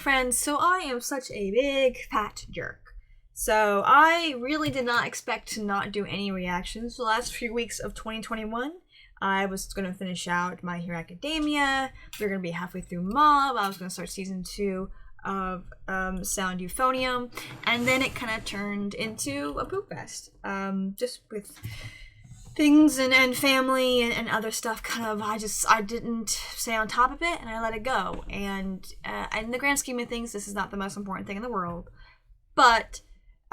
friends, so I am such a big fat jerk. So I really did not expect to not do any reactions the last few weeks of 2021. I was going to finish out My Hero Academia. We were going to be halfway through Mob. I was going to start season 2 of Sound Euphonium. And then it kind of turned into a poop fest. Just with things and family and other stuff, kind of, I didn't stay on top of it, and I let it go. And in the grand scheme of things, this is not the most important thing in the world, but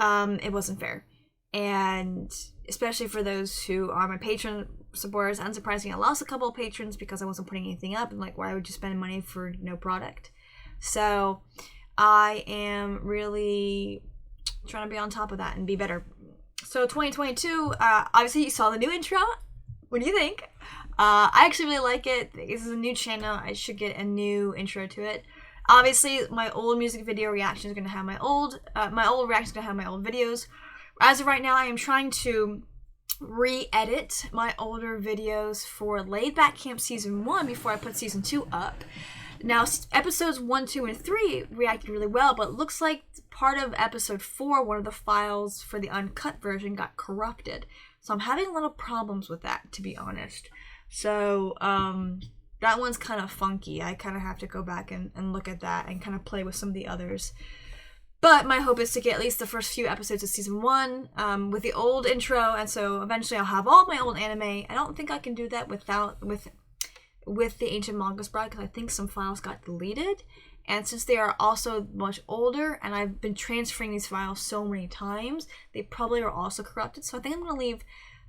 it wasn't fair. And especially for those who are my patron supporters, unsurprisingly, I lost a couple of patrons because I wasn't putting anything up, and like, why would you spend money for no product? So I am really trying to be on top of that and be better. So 2022, obviously you saw the new intro. What do you think? I actually really like it. This is a new channel. I should get a new intro to it. Obviously, my old music video reaction is going to have my old reaction is going to have my old videos. As of right now, I am trying to re-edit my older videos for Laid Back Camp Season 1 before I put Season 2 up. Now, episodes 1, 2, and 3 reacted really well, but it looks like part of episode 4, one of the files for the uncut version, got corrupted. So I'm having a little problems with that, to be honest. So that one's kind of funky. I kind of have to go back and look at that and kind of play with some of the others. But my hope is to get at least the first few episodes of Season 1 with the old intro, and so eventually I'll have all my old anime. I don't think I can do that with the Ancient Manga's Bride, because I think some files got deleted, and since they are also much older and I've been transferring these files so many times, they probably are also corrupted. So I think I'm going to leave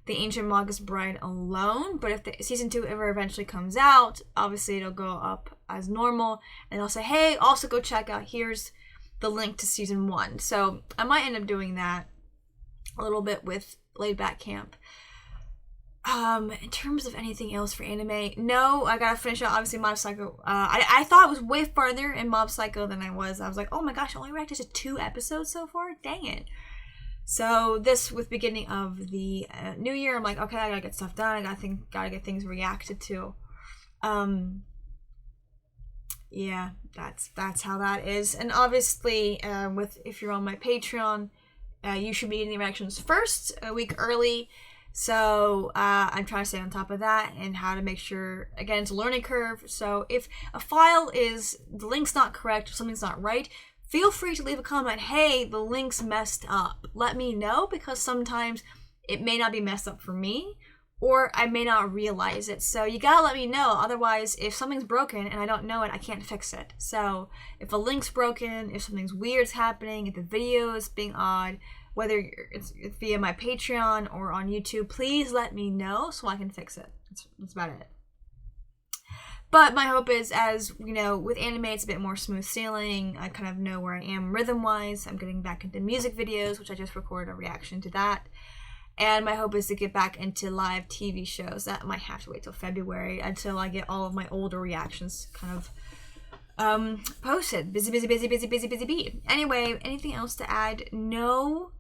the Ancient Manga's Bride alone, but if the season 2 ever eventually comes out, obviously it'll go up as normal, and I'll say, hey, also go check out, here's the link to season 1. So I might end up doing that a little bit with Laid Back Camp. In terms of anything else for anime, no, I gotta finish out, obviously, Mob Psycho. I thought it was way farther in Mob Psycho than I was. I was like, oh my gosh, I only reacted to 2 episodes so far? Dang it. So this, with beginning of the new year, I'm like, okay, I gotta get stuff done. I gotta get things reacted to. Yeah, that's how that is. And obviously, if you're on my Patreon, you should be getting the reactions first, a week early. So I'm trying to stay on top of that and how to make sure, again, it's a learning curve. So if a file is, the link's not correct or something's not right, feel free to leave a comment, hey, the link's messed up. Let me know, because sometimes it may not be messed up for me, or I may not realize it. So you gotta let me know, otherwise if something's broken and I don't know it, I can't fix it. So if a link's broken, if something's weird's happening, if the video is being odd, whether it's via my Patreon or on YouTube, please let me know so I can fix it. That's about it. But my hope is, as you know, with anime, it's a bit more smooth sailing. I kind of know where I am rhythm-wise. I'm getting back into music videos, which I just recorded a reaction to that. And my hope is to get back into live TV shows. That might have to wait till February until I get all of my older reactions kind of posted. Busy. Anyway, anything else to add? No.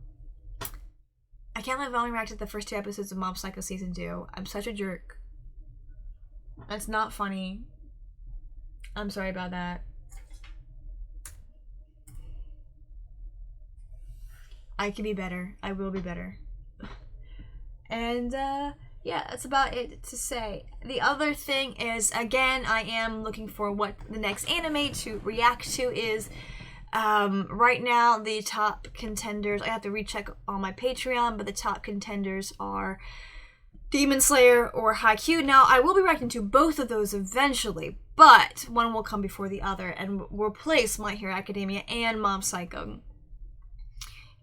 I can't believe I only reacted to the first 2 episodes of Mob Psycho Season 2. I'm such a jerk. That's not funny. I'm sorry about that. I can be better. I will be better. And, yeah, that's about it to say. The other thing is, again, I am looking for what the next anime to react to is. Right now, the top contenders, I have to recheck on my Patreon, but the top contenders are Demon Slayer or Haikyuu. Now, I will be reacting to both of those eventually, but one will come before the other and replace My Hero Academia and Mob Psycho.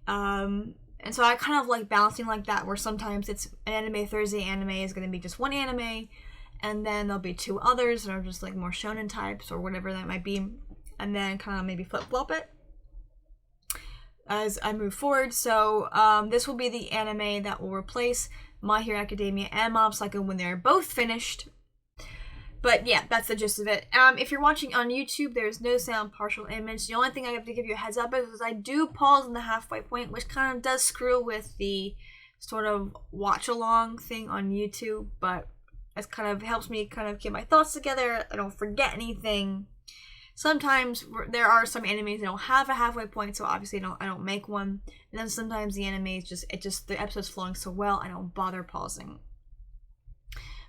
And so I kind of like balancing like that, where sometimes it's an Anime Thursday anime is going to be just one anime, and then there'll be 2 others that are just like more shonen types or whatever that might be, and then kind of maybe flip-flop it as I move forward. So this will be the anime that will replace My Hero Academia and Mob Psycho when they're both finished. But yeah, that's the gist of it. If you're watching on YouTube, there's no sound, partial image. The only thing I have to give you a heads up is I do pause in the halfway point, which kind of does screw with the sort of watch-along thing on YouTube, but it kind of helps me kind of get my thoughts together. I don't forget anything. Sometimes there are some animes that don't have a halfway point, so obviously I don't make one. And then sometimes the anime is the episode's flowing so well I don't bother pausing.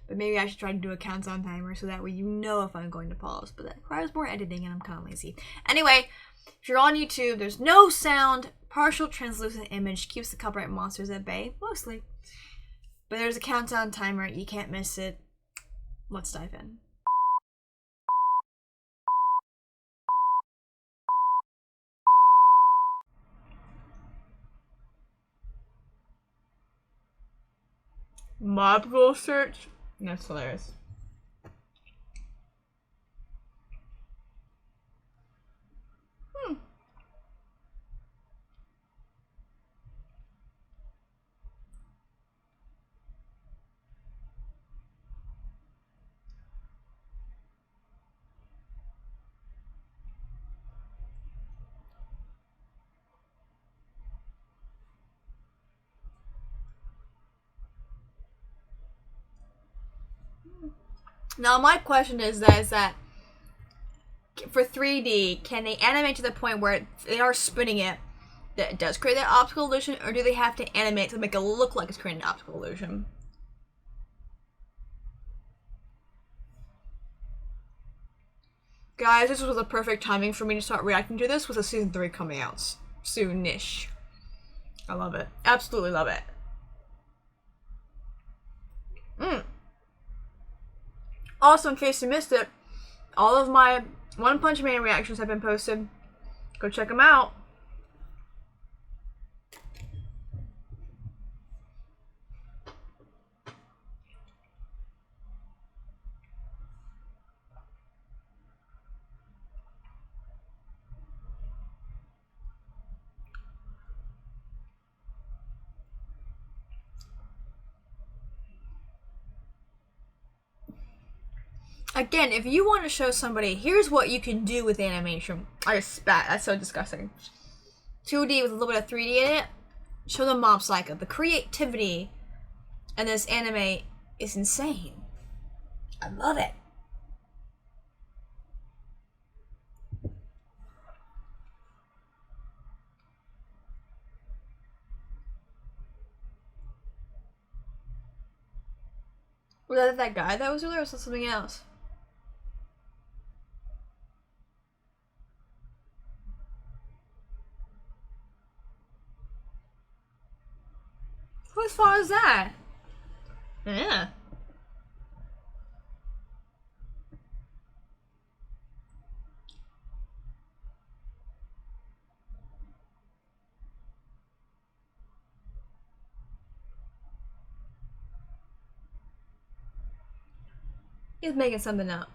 But maybe I should try to do a countdown timer so that way you know if I'm going to pause. But that requires more editing and I'm kind of lazy. Anyway, if you're on YouTube, there's no sound. Partial translucent image keeps the copyright monsters at bay, mostly. But there's a countdown timer. You can't miss it. Let's dive in. Mob goal search? That's hilarious. Now my question is that for 3D, can they animate to the point where they are spinning it that it does create that optical illusion, or do they have to animate to make it look like it's creating an optical illusion? Guys, this was the perfect timing for me to start reacting to this with a season 3 coming out soon-ish. I love it. Absolutely love it. Also, in case you missed it, all of my One Punch Man reactions have been posted. Go check them out. Again, if you want to show somebody, here's what you can do with animation. I just spat. That's so disgusting. 2D with a little bit of 3D in it. Show them Mob Psycho. The creativity in this anime is insane. I love it. Was that guy that was there, or was that something else? Whose fault is that? Yeah. He's making something up.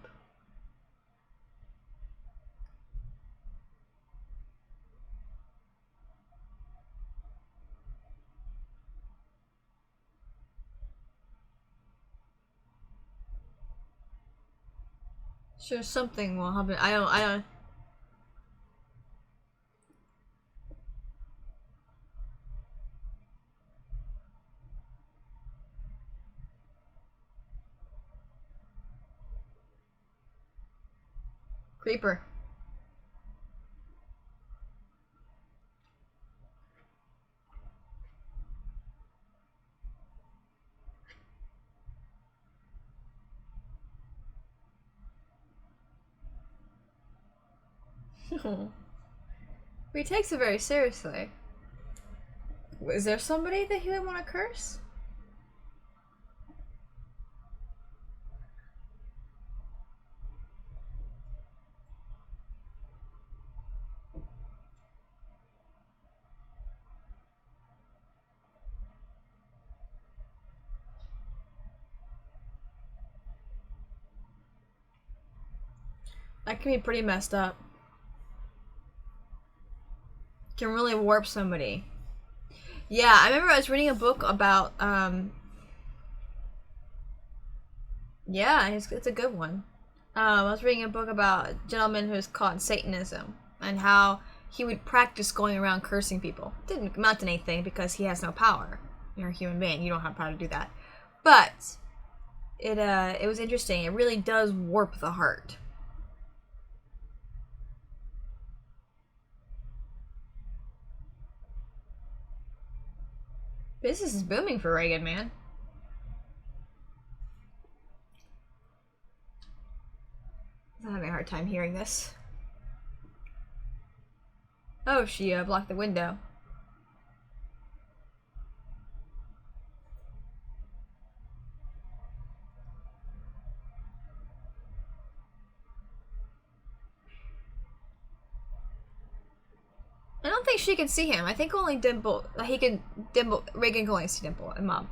Sure, something will happen. I don't. Creeper. He takes it very seriously. Is there somebody that he would want to curse? That can be pretty messed up. Can really warp somebody. Yeah, I remember I was reading a book about, yeah, it's a good one. I was reading a book about a gentleman who was caught in Satanism and how he would practice going around cursing people. Didn't amount to anything because he has no power. You're a human being. You don't have power to do that. But it was interesting. It really does warp the heart. Business is booming for Reagan, man. I'm having a hard time hearing this. Oh, she blocked the window. I don't think she can see him. I think only Dimple. He can. Dimple. Reagan can only see Dimple and Mom.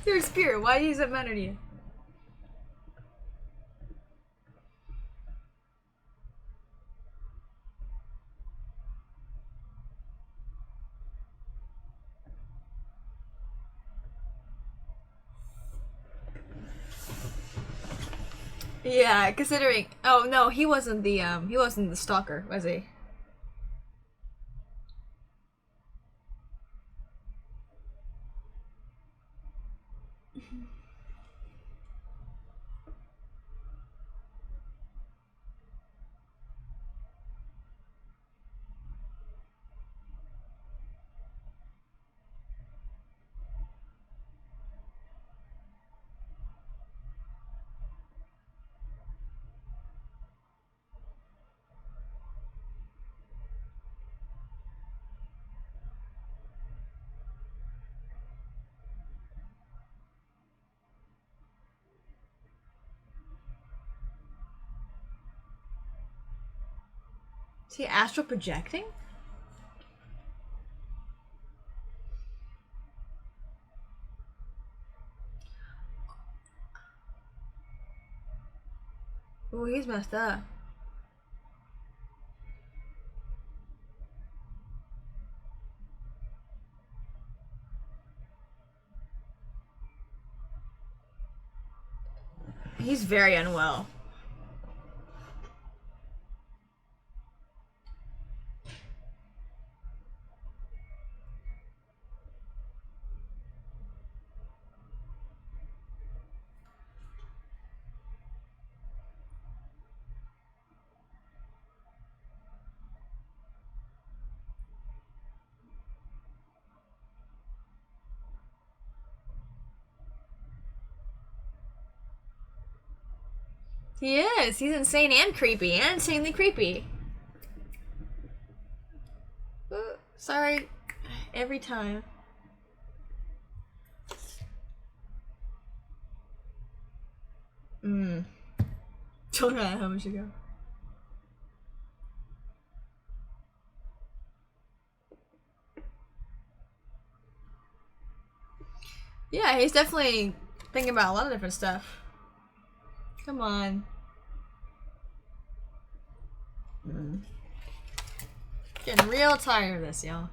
You're a spirit. Why does it matter to you? Yeah, considering. Oh no, he wasn't the stalker, was he? Is he astral projecting? Oh, he's messed up. He's very unwell. He is. He's insane and creepy, and insanely creepy. Sorry. Every time. Don't know how much ago. Yeah, he's definitely thinking about a lot of different stuff. Come on. Getting real tired of this, y'all.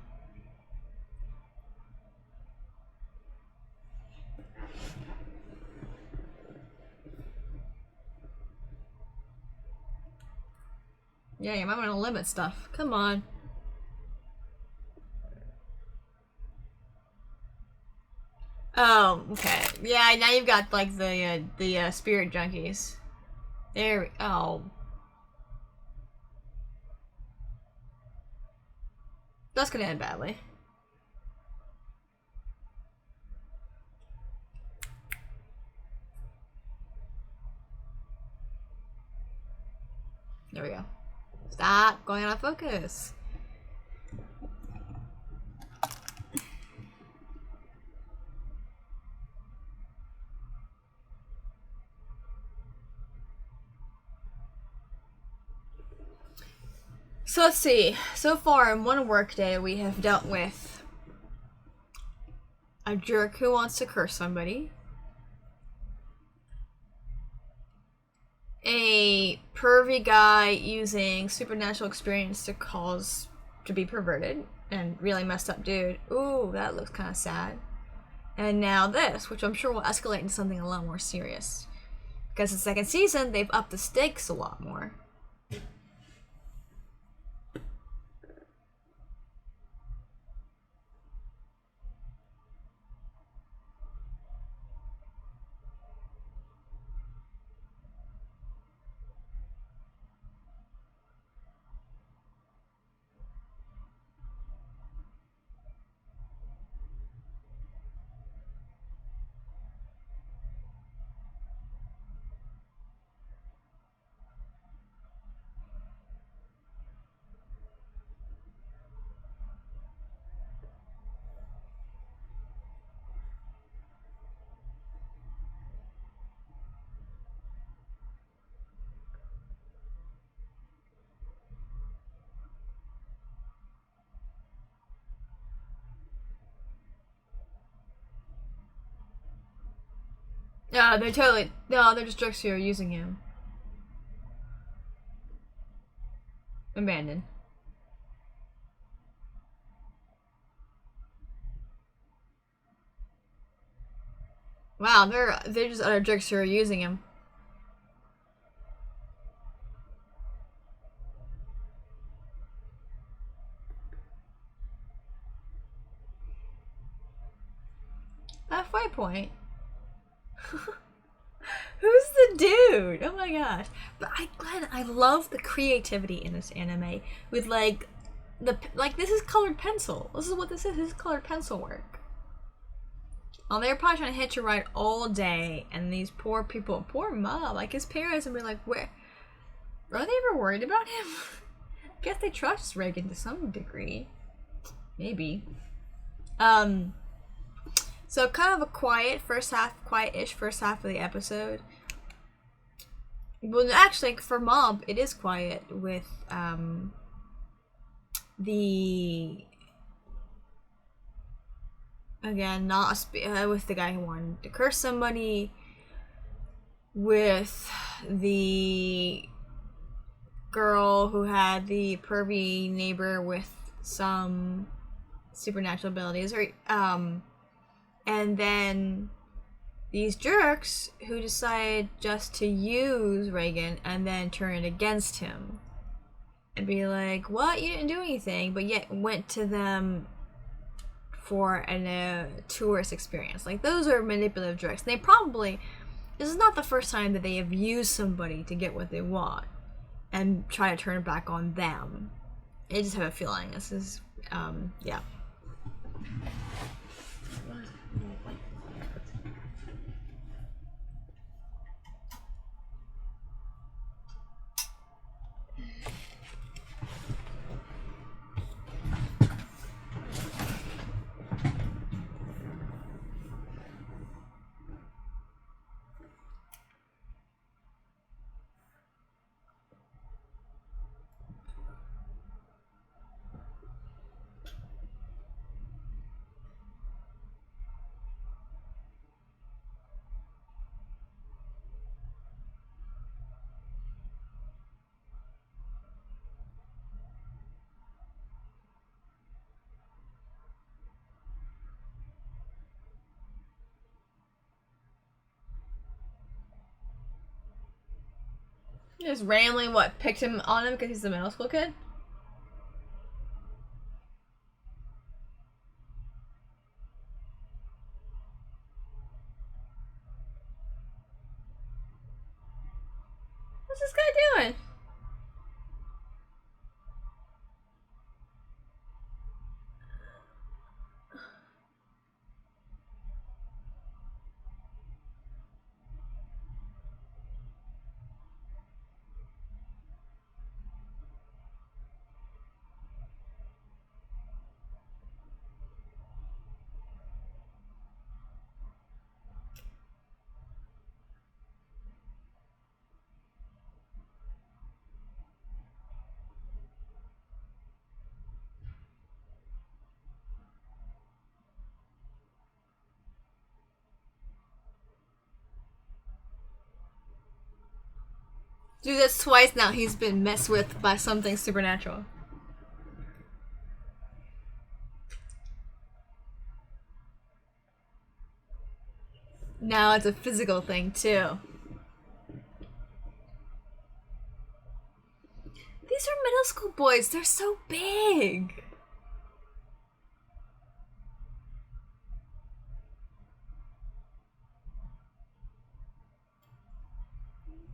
Yeah, you might want to limit stuff. Come on. Oh, okay. Yeah, now you've got like the spirit junkies. There. Oh, that's gonna end badly. There we go. Stop going out of focus. So let's see. So far in one workday, we have dealt with a jerk who wants to curse somebody, a pervy guy using supernatural experience to be perverted, and really messed up dude. Ooh, that looks kind of sad. And now this, which I'm sure will escalate into something a lot more serious. Because the second season, they've upped the stakes a lot more. No, they're totally. No, they're just jerks who are using him. Abandoned. Wow, they're just other jerks who are using him. Halfway point. Who's the dude? Oh my gosh! But Glenn, I love the creativity in this anime with like this is colored pencil. This is what this is. This is colored pencil work. Oh, they're probably trying to hitch a ride all day, and these poor people, poor mom, like his parents, would be like, where? Are they ever worried about him? I guess they trust Reagan to some degree, maybe. So kind of a quiet first half, quiet-ish first half of the episode. Well, actually, for Mob, it is quiet with the again not with the guy who wanted to curse somebody, with the girl who had the pervy neighbor with some supernatural abilities, or and then these jerks who decide just to use Reagan and then turn it against him and be like, what, you didn't do anything, but yet went to them for a tourist experience. Like, those are manipulative jerks. They probably, this is not the first time that they have used somebody to get what they want and try to turn it back on them. I just have a feeling this is yeah. Just randomly picked him on him because he's a middle school kid? What's this guy doing? Dude, that's twice now he's been messed with by something supernatural. Now it's a physical thing, too. These are middle school boys. They're so big.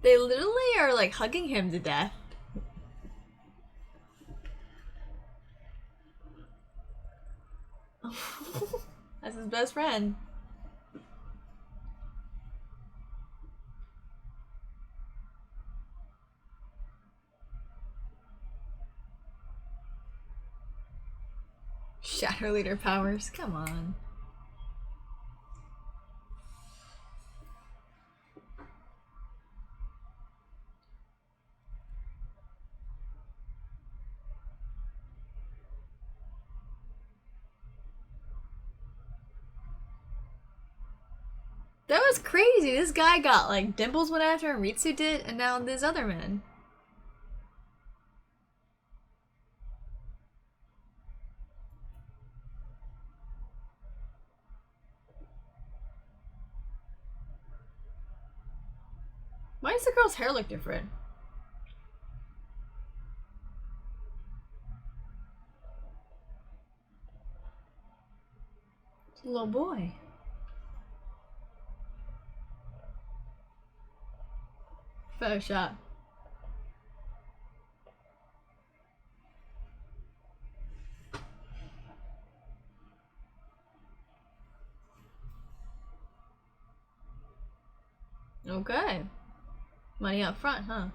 They literally are like hugging him to death. That's his best friend. Shadow Leader powers, come on. That was crazy. This guy got like Dimples went after him, Ritsu did, and now this other man. Why does the girl's hair look different? It's a little boy. Photoshop. Okay. Money up front, huh?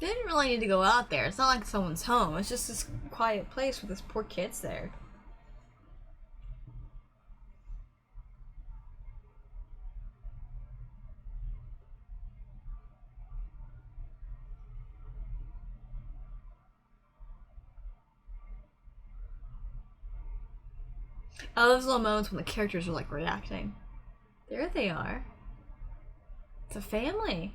They didn't really need to go out there. It's not like someone's home. It's just this quiet place with this poor kids there. Oh, those little moments when the characters are like reacting. There they are. It's a family.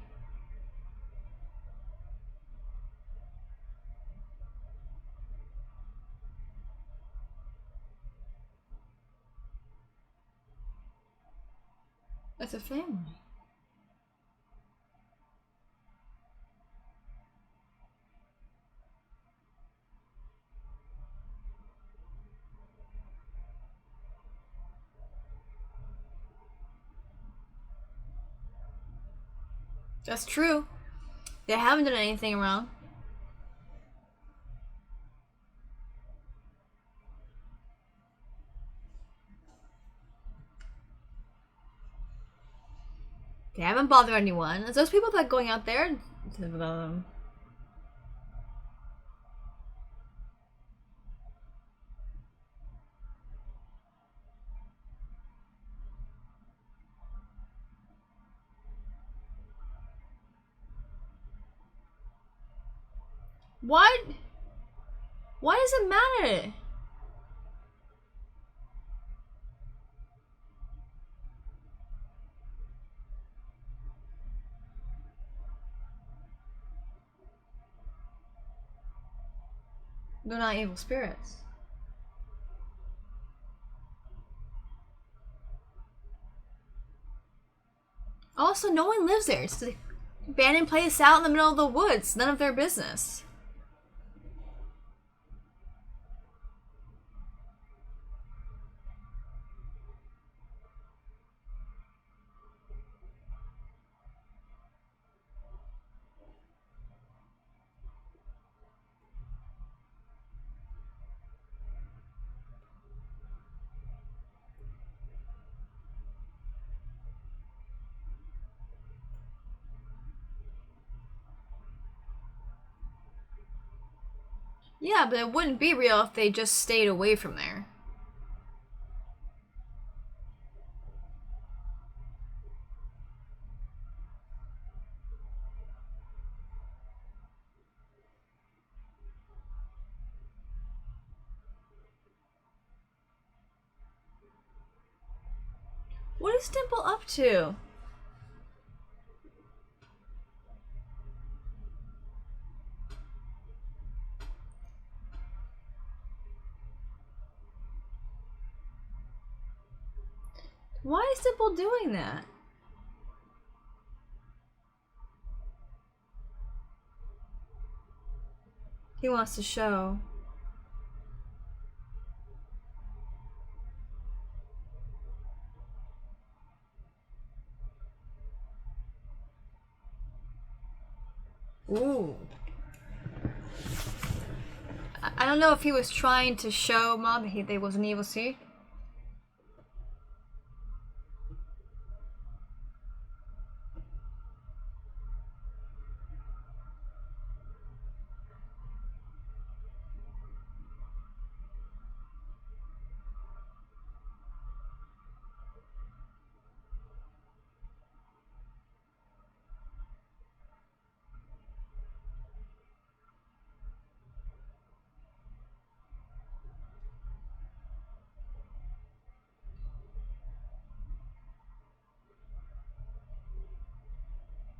It's a family. That's true. They haven't done anything wrong. They haven't bothered anyone. It's those people that are going out there. What? Why does it matter? They're not evil spirits. Also, no one lives there. It's an abandoned place out in the middle of the woods. None of their business. Yeah, but it wouldn't be real if they just stayed away from there. What is Dimple up to? Why is Dimple doing that? He wants to show. Ooh. I don't know if he was trying to show Mom that they was an evil seed.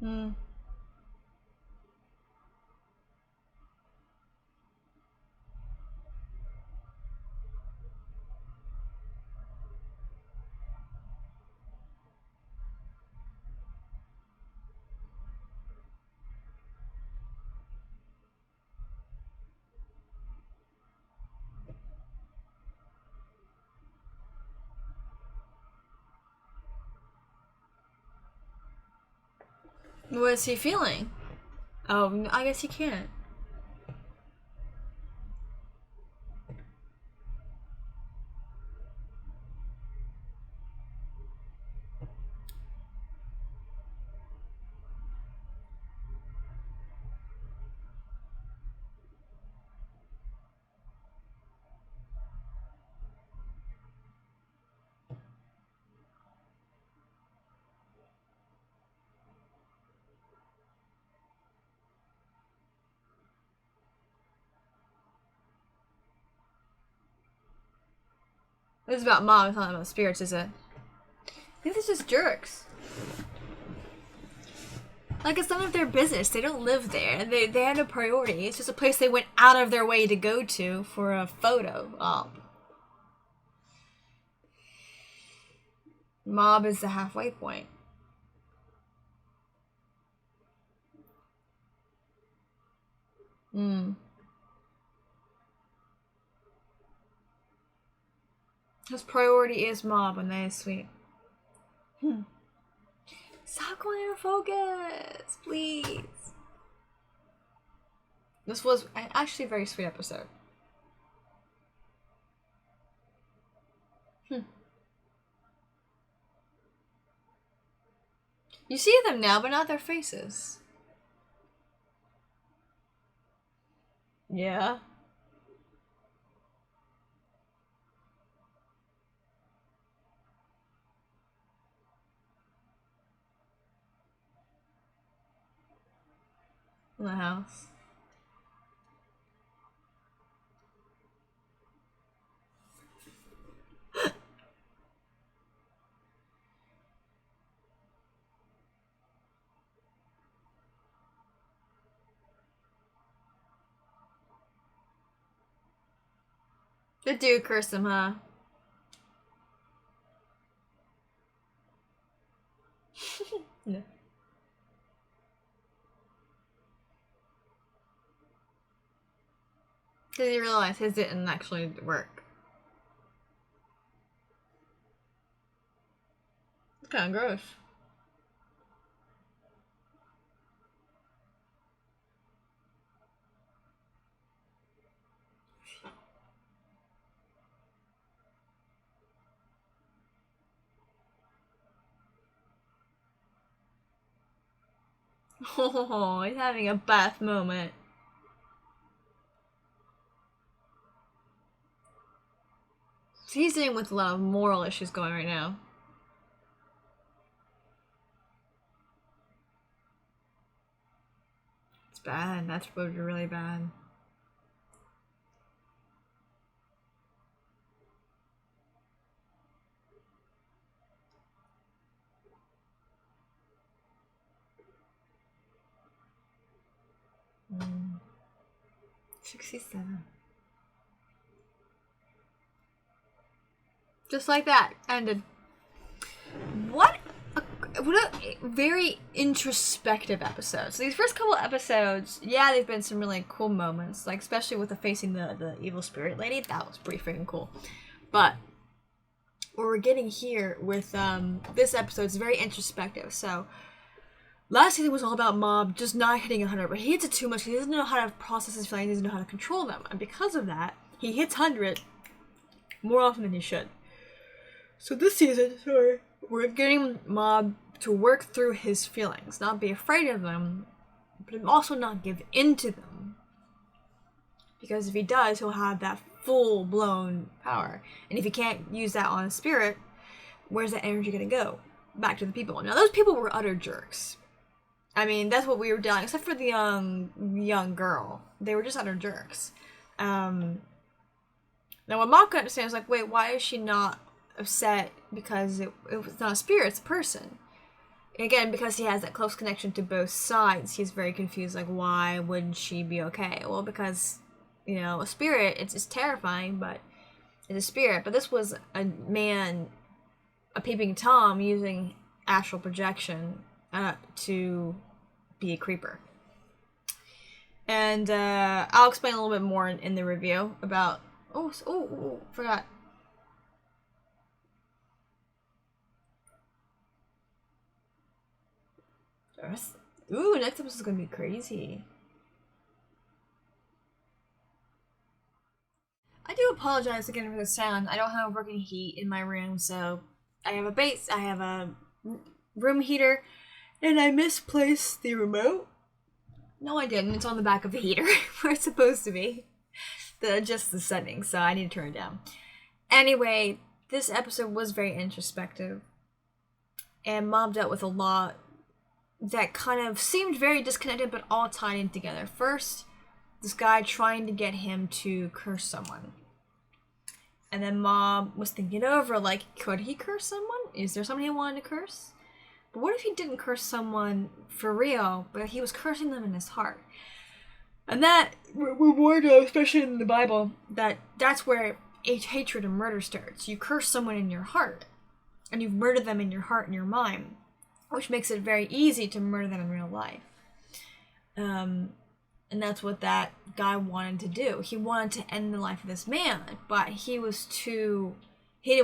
Hmm. What is he feeling? Oh, I guess he can't. This is about mom, it's not about spirits, is it? I think they're just jerks. Like, it's none of their business. They don't live there. They have no priority. It's just a place they went out of their way to go to for a photo op. Mob is the halfway point. His priority is mob, and that is sweet. Stop going out of focus, please. This was actually a very sweet episode. You see them now, but not their faces. Yeah. In the house. The dude cursed him, huh? No. Because he realized his didn't actually work. It's kind of gross. Oh, he's having a bath moment. So he's dealing with a lot of moral issues going right now. It's bad. That's really bad. Mm. 67. Just like that. Ended. What a very introspective episode. So these first couple episodes, yeah, they've been some really cool moments, like especially with the facing the evil spirit lady. That was pretty freaking cool. But what we're getting here with this episode is very introspective. So last season was all about Mob just not hitting 100, but he hits it too much. He doesn't know how to process his feelings. He doesn't know how to control them, and because of that, he hits 100 more often than he should. So this season, we're getting Mob to work through his feelings, not be afraid of them, but also not give in to them. Because if he does, he'll have that full-blown power. And if he can't use that on a spirit, where's that energy going to go? Back to the people. Now, those people were utter jerks. I mean, that's what we were doing, except for the young girl. They were just utter jerks. Now, what Mom could understand was like, wait, why is she not upset because it was not a spirit, it's a person? again, because he has that close connection to both sides, he's very confused, like, why wouldn't she be okay? Well, because, you know, a spirit, it's terrifying, but it's a spirit. But this was a man, a peeping Tom, using astral projection to be a creeper. And I'll explain a little bit more in the review about... Oh, forgot. Ooh, next episode is gonna be crazy. I do apologize again for the sound. I don't have working heat in my room, so I have a room heater, and I misplaced the remote. No, I didn't. It's on the back of the heater where it's supposed to be. Just the settings, so I need to turn it down. Anyway, this episode was very introspective, and Mom dealt with a lot that kind of seemed very disconnected, but all tied in together. First, this guy trying to get him to curse someone. And then Mom was thinking over, like, could he curse someone? Is there someone he wanted to curse? But what if he didn't curse someone for real, but he was cursing them in his heart? And that, we're warned of, especially in the Bible, that's where hatred and murder starts. You curse someone in your heart, and you've murdered them in your heart and your mind, which makes it very easy to murder them in real life. And that's what that guy wanted to do. He wanted to end the life of this man, but he didn't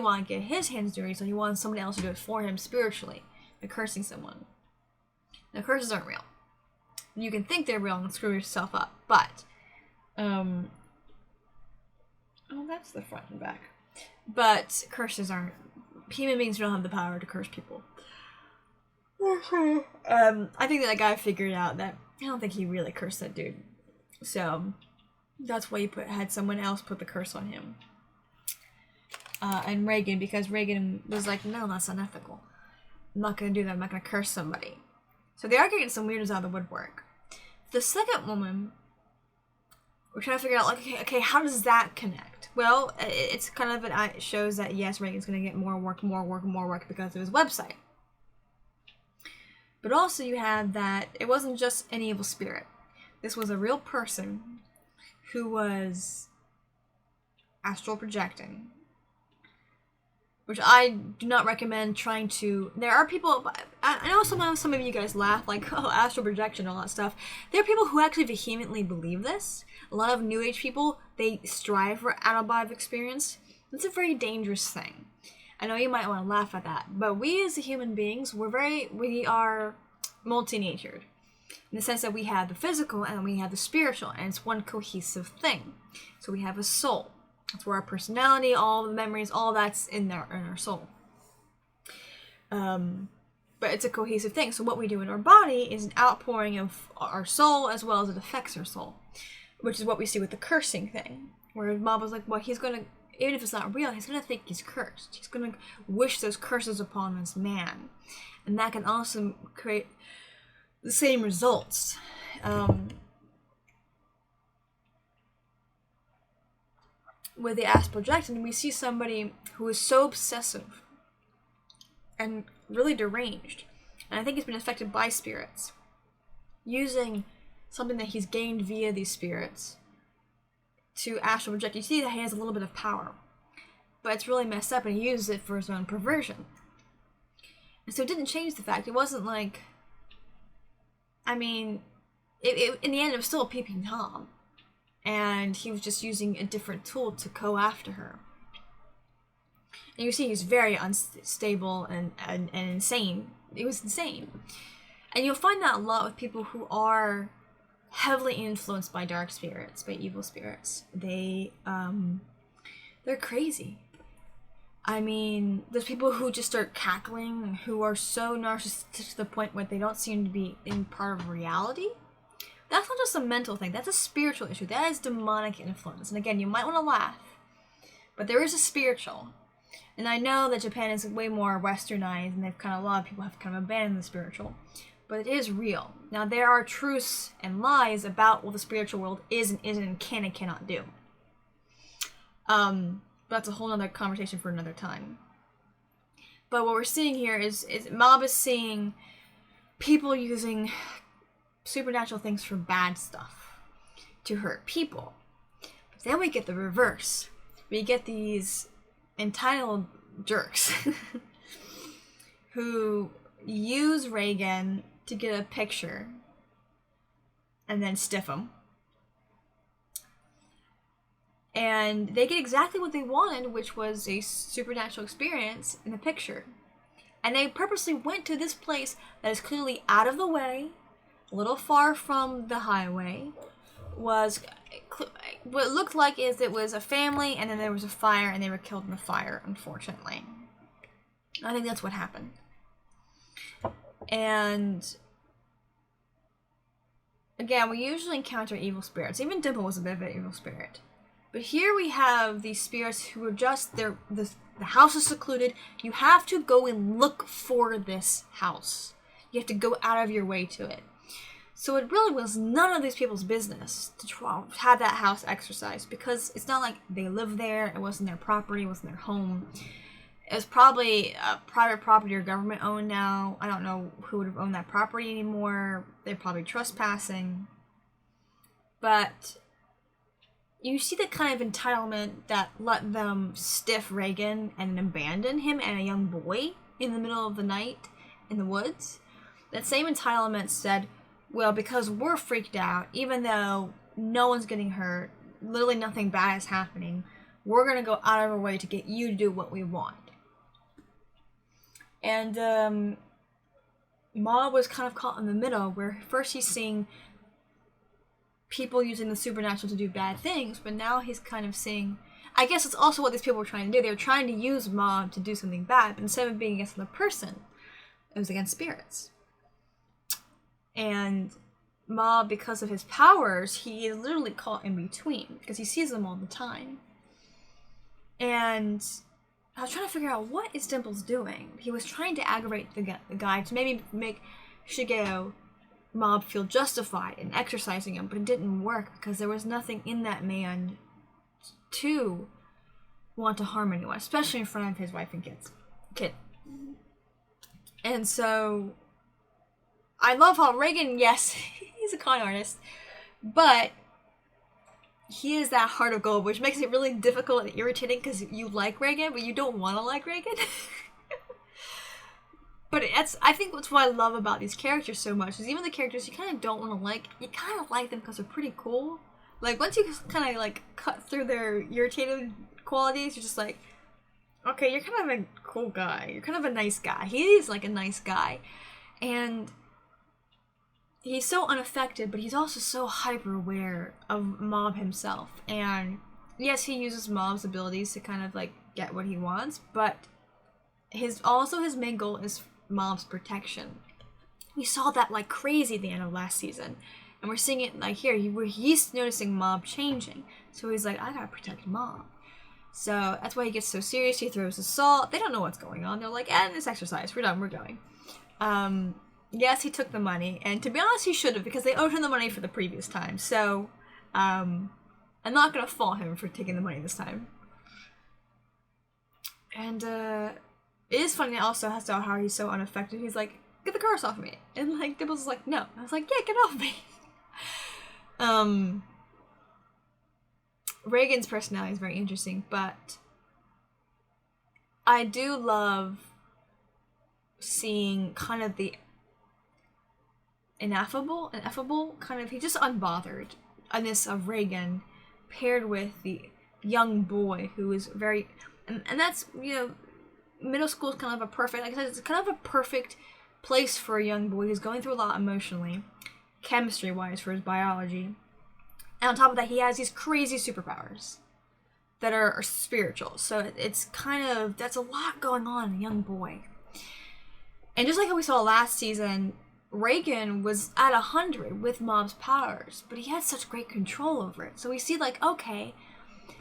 want to get his hands dirty, so he wanted somebody else to do it for him spiritually, by cursing someone. Now, curses aren't real. You can think they're real and screw yourself up, but, oh, that's the front and back. But curses aren't, human beings don't have the power to curse people. I think that guy figured out that I don't think he really cursed that dude. So that's why he had someone else put the curse on him. And Reagan, because Reagan was like, no, that's unethical. I'm not going to do that. I'm not going to curse somebody. So they are getting some weirdos out of the woodwork. The second woman, we're trying to figure out, like, okay, how does that connect? Well, it's kind of it shows that, yes, Reagan's going to get more work because of his website. But also you had that it wasn't just an evil spirit. This was a real person who was astral projecting. Which I do not recommend trying to... There are people... I know sometimes some of you guys laugh, like, oh, astral projection, all that stuff. There are people who actually vehemently believe this. A lot of New Age people, they strive for out-of-body experience. It's a very dangerous thing. I know you might want to laugh at that, but we as human beings, we are multi-natured. In the sense that we have the physical and we have the spiritual, and it's one cohesive thing. So we have a soul. That's where our personality, all the memories, all that's in our soul. But it's a cohesive thing. So what we do in our body is an outpouring of our soul as well as it affects our soul. Which is what we see with the cursing thing. Where Mom was like, well, he's going to, even if it's not real, he's going to think he's cursed. He's going to wish those curses upon this man. And that can also create the same results. With the astral projection, we see somebody who is so obsessive and really deranged. And I think he's been affected by spirits. Using something that he's gained via these spirits to astral project. You see that he has a little bit of power. But it's really messed up and he uses it for his own perversion. And so it didn't change the fact. It wasn't like... I mean, in the end it was still a peeping Tom. And he was just using a different tool to go after her. And you see he's very unstable and insane. It was insane. And you'll find that a lot with people who are heavily influenced by dark spirits, by evil spirits. They're crazy. I mean, there's people who just start cackling, who are so narcissistic to the point where they don't seem to be in part of reality. That's not just a mental thing, that's a spiritual issue. That is demonic influence. And again, you might want to laugh, but there is a spiritual. And I know that Japan is way more westernized, and a lot of people have kind of abandoned the spiritual. But it is real. Now, there are truths and lies about what the spiritual world is and isn't and can and cannot do. But that's a whole other conversation for another time. But what we're seeing here is Mob is seeing people using supernatural things for bad stuff to hurt people. But then we get the reverse. We get these entitled jerks who use Reagan to get a picture and then stiff him. And they get exactly what they wanted, which was a supernatural experience in the picture. And they purposely went to this place that is clearly out of the way, a little far from the highway. What it looked like is it was a family, and then there was a fire, and they were killed in the fire, unfortunately. I think that's what happened. And again, we usually encounter evil spirits. Even Dimple was a bit of an evil spirit. But here we have these spirits who are just, the house is secluded. You have to go and look for this house. You have to go out of your way to it. So it really was none of these people's business to try have that house exorcised, because it's not like they live there. It wasn't their property. It wasn't their home. It was probably a private property or government owned now. I don't know who would have owned that property anymore. They're probably trespassing. But you see the kind of entitlement that let them stiff Reagan and abandon him and a young boy in the middle of the night in the woods. That same entitlement said, well, because we're freaked out, even though no one's getting hurt, literally nothing bad is happening, we're going to go out of our way to get you to do what we want. And Ma was kind of caught in the middle, where first he's seeing people using the supernatural to do bad things, but now he's kind of seeing, I guess it's also what these people were trying to do. They were trying to use Ma to do something bad, but instead of being against another person, it was against spirits. And Ma, because of his powers, he is literally caught in between, because he sees them all the time. And I was trying to figure out, what is Dimples doing? He was trying to aggravate the guy to maybe make Shigeo Mob feel justified in exercising him, but it didn't work because there was nothing in that man to want to harm anyone, especially in front of his wife and kid. And so I love how Reagan, yes, he's a con artist, but he is that heart of gold, which makes it really difficult and irritating because you like Reagan, but you don't want to like Reagan. But I think that's what I love about these characters so much, is even the characters you kind of don't want to like, you kind of like them because they're pretty cool. Like, once you kind of, like, cut through their irritated qualities, you're just like, okay, you're kind of a cool guy. You're kind of a nice guy. He is, like, a nice guy. And he's so unaffected, but he's also so hyper-aware of Mob himself. And yes, he uses Mob's abilities to kind of, like, get what he wants, but his main goal is Mob's protection. We saw that like crazy at the end of last season, and we're seeing it like here, where he's noticing Mob changing, so he's like, I gotta protect Mob. So that's why he gets so serious. He throws the salt. They don't know what's going on. They're like, this exercise, we're done, we're going. Yes, he took the money, and to be honest, he should have, because they owed him the money for the previous time. So I'm not gonna fault him for taking the money this time. And it is funny also how he's so unaffected. He's like, get the cars off of me. And like Dimples is like, no. I was like, yeah, get off me. Reagan's personality is very interesting, but I do love seeing kind of the ineffable kind of, he's just unbotheredness of Reagan paired with the young boy who is very, and that's, you know, middle school is kind of a perfect, like I said, it's kind of a perfect place for a young boy who's going through a lot emotionally, chemistry-wise, for his biology. And on top of that, he has these crazy superpowers that are spiritual. So it's kind of, that's a lot going on in a young boy. And just like how we saw last season, Reagan was at 100 with Mob's powers, but he had such great control over it. So we see like, okay,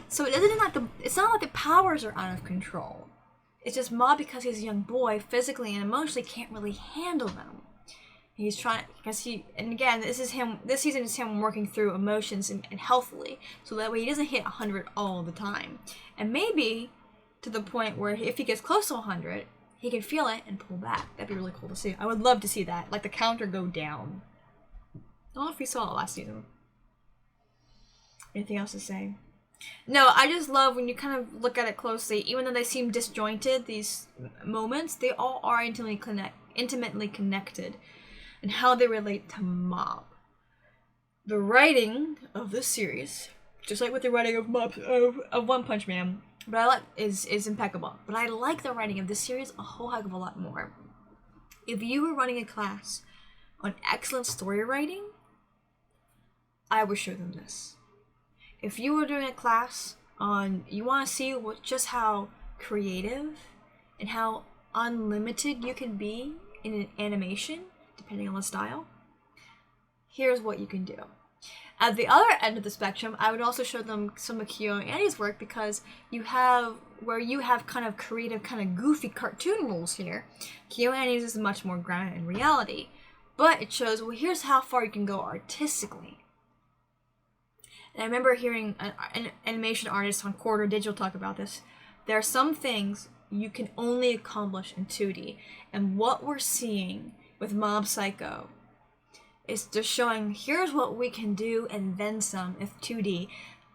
so it's not like the powers are out of control. It's just Mob, because he's a young boy, physically and emotionally can't really handle them. He's trying, because and again, this season is him working through emotions and healthily, so that way he doesn't hit 100 all the time. And maybe to the point where if he gets close to 100, he can feel it and pull back. That'd be really cool to see. I would love to see that. Like the counter go down. I don't know if we saw it last season. Anything else to say? No, I just love when you kind of look at it closely, even though they seem disjointed, these moments, they all are intimately connected and how they relate to Mob. The writing of this series, just like with the writing of One Punch Man, but I like is impeccable. But I like the writing of this series a whole heck of a lot more. If you were running a class on excellent story writing, I would show them this. If you were doing a class on, you want to see just how creative and how unlimited you can be in an animation, depending on the style, here's what you can do. At the other end of the spectrum, I would also show them some of Kyo and Annie's work, because you have kind of creative, kind of goofy cartoon rules here. Kyo and Annie's is much more grounded in reality, but it shows, well, here's how far you can go artistically. And I remember hearing an animation artist on Quarter Digital talk about this. There are some things you can only accomplish in 2D, and what we're seeing with Mob Psycho is just showing, here's what we can do and then some with 2D,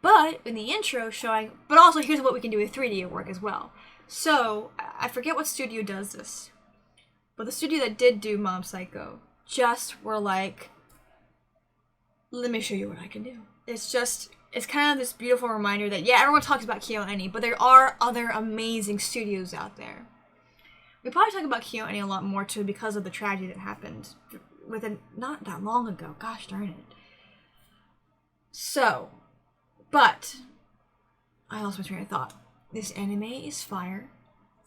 but in the intro showing, but also here's what we can do with 3D work as well. So, I forget what studio does this, but the studio that did do Mob Psycho just were like, let me show you what I can do. It's kind of this beautiful reminder that, yeah, everyone talks about Kyo and Annie, but there are other amazing studios out there. We probably talk about Kyo and Annie a lot more too because of the tragedy that happened not that long ago. Gosh darn it. So, but I lost my train of thought. This anime is fire.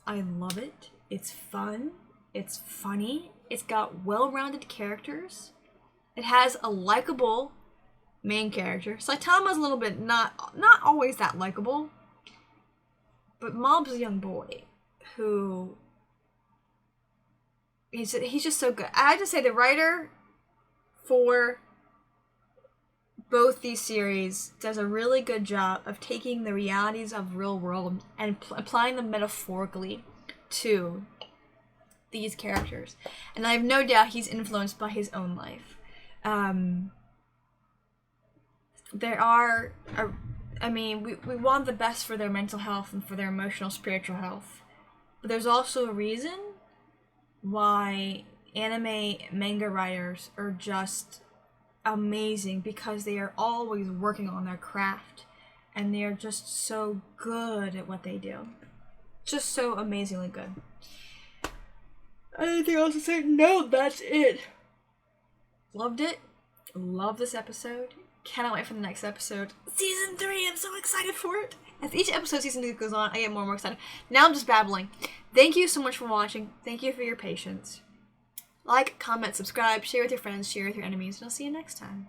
I love it. It's fun. It's funny. It's got well-rounded characters. It has a likable main character. Saitama's a little bit not always that likable, but Mob's a young boy who he's just so good. I have to say the writer for both these series does a really good job of taking the realities of real world and applying them metaphorically to these characters. And I have no doubt he's influenced by his own life. We want the best for their mental health and for their emotional, spiritual health. But there's also a reason why anime manga writers are just amazing, because they are always working on their craft and they are just so good at what they do. Just so amazingly good. Anything else to say? No, that's it. Loved it. Love this episode. Cannot wait for the next episode. Season 3, I'm so excited for it. As each episode season 2 goes on, I get more and more excited. Now I'm just babbling. Thank you so much for watching. Thank you for your patience. Like, comment, subscribe, share with your friends, share with your enemies, and I'll see you next time.